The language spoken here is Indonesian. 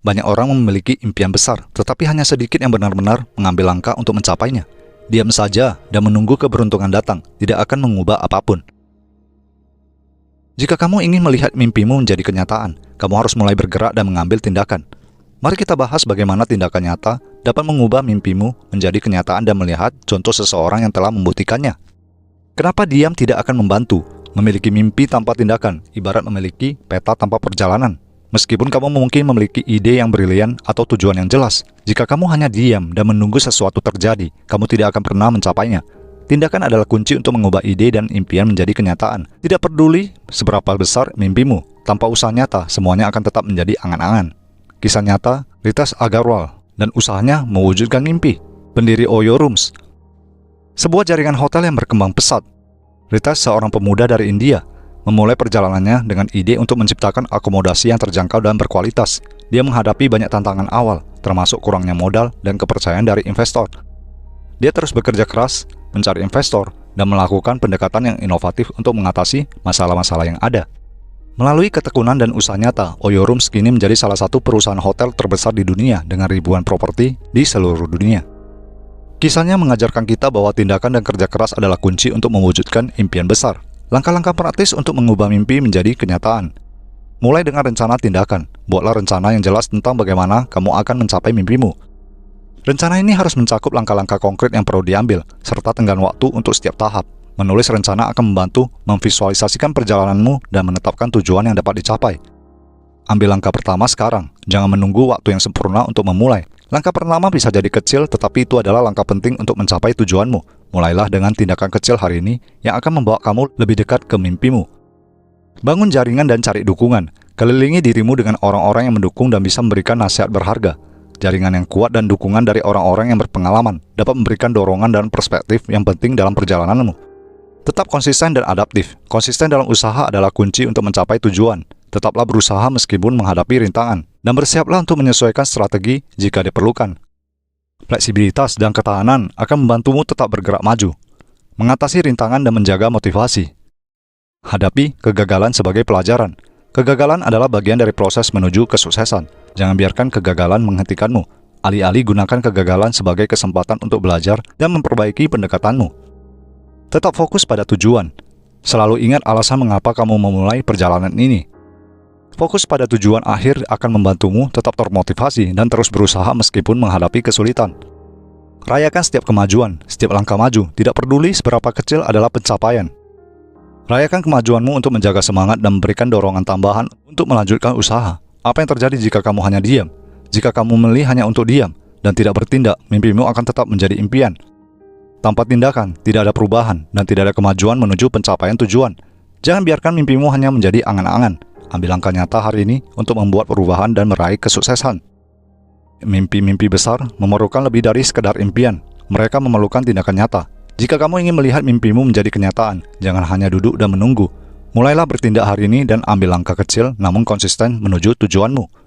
Banyak orang memiliki impian besar, tetapi hanya sedikit yang benar-benar mengambil langkah untuk mencapainya. Diam saja dan menunggu keberuntungan datang tidak akan mengubah apapun. Jika kamu ingin melihat mimpimu menjadi kenyataan, kamu harus mulai bergerak dan mengambil tindakan. Mari kita bahas bagaimana tindakan nyata dapat mengubah mimpimu menjadi kenyataan dan melihat contoh seseorang yang telah membuktikannya. Kenapa diam tidak akan membantu? Memiliki mimpi tanpa tindakan, ibarat memiliki peta tanpa perjalanan. Meskipun kamu mungkin memiliki ide yang brilian atau tujuan yang jelas, jika kamu hanya diam dan menunggu sesuatu terjadi, kamu tidak akan pernah mencapainya. Tindakan adalah kunci untuk mengubah ide dan impian menjadi kenyataan. Tidak peduli seberapa besar mimpimu, tanpa usaha nyata, semuanya akan tetap menjadi angan-angan. Kisah nyata Ritesh Agarwal dan usahanya mewujudkan mimpi. Pendiri Oyo Rooms, sebuah jaringan hotel yang berkembang pesat. Ritesh, seorang pemuda dari India, memulai perjalanannya dengan ide untuk menciptakan akomodasi yang terjangkau dan berkualitas. Dia menghadapi banyak tantangan awal, termasuk kurangnya modal dan kepercayaan dari investor. Dia terus bekerja keras, mencari investor, dan melakukan pendekatan yang inovatif untuk mengatasi masalah-masalah yang ada. Melalui ketekunan dan usaha nyata, Oyo Rooms kini menjadi salah satu perusahaan hotel terbesar di dunia dengan ribuan properti di seluruh dunia. Kisahnya mengajarkan kita bahwa tindakan dan kerja keras adalah kunci untuk mewujudkan impian besar. Langkah-langkah praktis untuk mengubah mimpi menjadi kenyataan. Mulai dengan rencana tindakan. Buatlah rencana yang jelas tentang bagaimana kamu akan mencapai mimpimu. Rencana ini harus mencakup langkah-langkah konkret yang perlu diambil, serta tenggang waktu untuk setiap tahap. Menulis rencana akan membantu memvisualisasikan perjalananmu dan menetapkan tujuan yang dapat dicapai. Ambil langkah pertama sekarang. Jangan menunggu waktu yang sempurna untuk memulai. Langkah pertama bisa jadi kecil, tetapi itu adalah langkah penting untuk mencapai tujuanmu. Mulailah dengan tindakan kecil hari ini yang akan membawa kamu lebih dekat ke mimpimu. Bangun jaringan dan cari dukungan. Kelilingi dirimu dengan orang-orang yang mendukung dan bisa memberikan nasihat berharga. Jaringan yang kuat dan dukungan dari orang-orang yang berpengalaman dapat memberikan dorongan dan perspektif yang penting dalam perjalananmu. Tetap konsisten dan adaptif. Konsisten dalam usaha adalah kunci untuk mencapai tujuan. Tetaplah berusaha meskipun menghadapi rintangan, dan bersiaplah untuk menyesuaikan strategi jika diperlukan. Fleksibilitas dan ketahanan akan membantumu tetap bergerak maju, mengatasi rintangan dan menjaga motivasi. Hadapi kegagalan sebagai pelajaran. Kegagalan adalah bagian dari proses menuju kesuksesan. Jangan biarkan kegagalan menghentikanmu. Alih-alih gunakan kegagalan sebagai kesempatan untuk belajar dan memperbaiki pendekatanmu. Tetap fokus pada tujuan. Selalu ingat alasan mengapa kamu memulai perjalanan ini. Fokus pada tujuan akhir akan membantumu tetap termotivasi dan terus berusaha meskipun menghadapi kesulitan. Rayakan setiap kemajuan, setiap langkah maju, tidak peduli seberapa kecil adalah pencapaian. Rayakan kemajuanmu untuk menjaga semangat dan memberikan dorongan tambahan untuk melanjutkan usaha. Apa yang terjadi jika kamu hanya diam? Jika kamu memilih hanya untuk diam dan tidak bertindak, mimpimu akan tetap menjadi impian. Tanpa tindakan, tidak ada perubahan dan tidak ada kemajuan menuju pencapaian tujuan. Jangan biarkan mimpimu hanya menjadi angan-angan. Ambil langkah nyata hari ini untuk membuat perubahan dan meraih kesuksesan. Mimpi-mimpi besar memerlukan lebih dari sekedar impian. Mereka memerlukan tindakan nyata. Jika kamu ingin melihat mimpimu menjadi kenyataan, jangan hanya duduk dan menunggu. Mulailah bertindak hari ini dan ambil langkah kecil namun konsisten menuju tujuanmu.